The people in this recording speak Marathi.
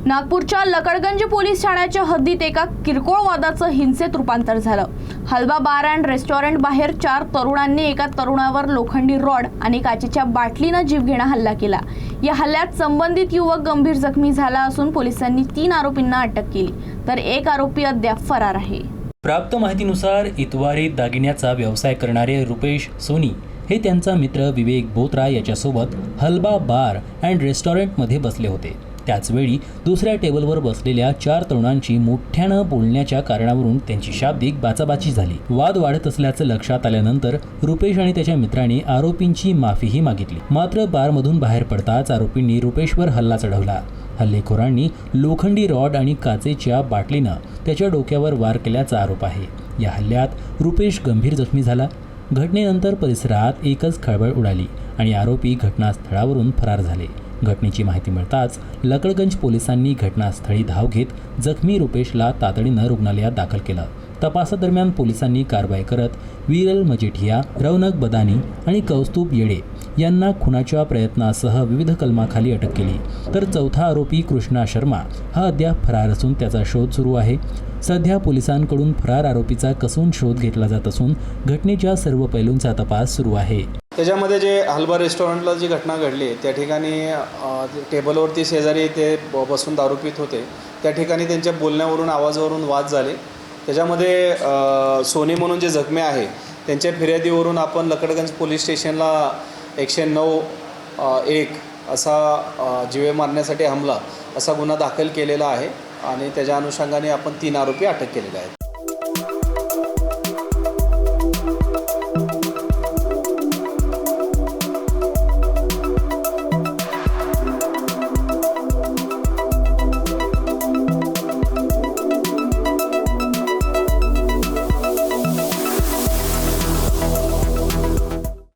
नागपूरच्या लकडगंज पोलीस ठाण्याच्या हद्दीत एका किरकोळ वादाचं हिंसेत रूपांतर झालं। हलवा बार अँड रेस्टॉरंट बाहेर 4 तरुणांनी एका तरुणावर लोखंडी रॉड आणि काचेच्या बाटलीनं जीवघेणा हल्ला केला। या हल्ल्यात संबंधित युवक गंभीर जखमी झाला असून पोलिसांनी 3 आरोपींना अटक केली, तर एक आरोपी अद्याप फरार आहे। प्राप्त माहितीनुसार इतवारी दागिन्याचा व्यवसाय करणारे रुपेश सोनी हे त्यांचा मित्र विवेक बोत्रा याच्यासोबत हलवा बार अँड रेस्टॉरंटमध्ये बसले होते। त्याचवेळी दुसऱ्या टेबलवर बसलेल्या 4 तरुणांची मोठ्यानं बोलण्याच्या कारणावरून त्यांची शाब्दिक बाचाबाची झाली। वाद वाढत असल्याचं लक्षात आल्यानंतर रुपेश आणि त्याच्या मित्रांनी आरोपींची माफीही मागितली। मात्र बारमधून बाहेर पडताच आरोपींनी रुपेशवर हल्ला चढवला। हल्लेखोरांनी लोखंडी रॉड आणि काचेच्या बाटलीनं त्याच्या डोक्यावर वार केल्याचा आरोप आहे। या हल्ल्यात रुपेश गंभीर जखमी झाला। घटनेनंतर परिसरात एकच खळबळ उडाली आणि आरोपी घटनास्थळावरून फरार झाले। घटनेची माहिती मिळताच लकडगंज पोलिसांनी घटनास्थळी धाव घेत जखमी रुपेशला तातडीनं रुग्णालयात दाखल केलं। तपासादरम्यान पोलिसांनी कारवाई करत विरल मजेठिया, रौनक बदानी आणि कौस्तुभ येडे यांना खुनाच्या प्रयत्नासह विविध कलमाखाली अटक केली। तर चौथा आरोपी कृष्णा शर्मा हा अद्याप फरार असून त्याचा शोध सुरू आहे। सध्या पोलिसांकडून फरार आरोपीचा कसून शोध घेतला जात असून घटनेच्या सर्व पैलूंचा तपास सुरू आहे। त्याच्यामध्ये जे हलवा रेस्टॉरंटला जी घटना घडली त्या ठिकाणी टेबलवरती शेजारी ते बसून दारू पीत होते। त्या ठिकाणी त्यांच्या बोलण्यावरून आवाजावरून वाद झाले। त्याच्यामध्ये सोनी म्हणून जे जखमी आहे त्यांच्या फिर्यादीवरून आपण लकडगंज पोलीस स्टेशनला 109(1) असा जीवे मारण्यासाठी हमला असा गुन्हा दाखल केलेला आहे आणि त्याच्या अनुषंगाने आपण 3 आरोपी अटक केलेले आहेत।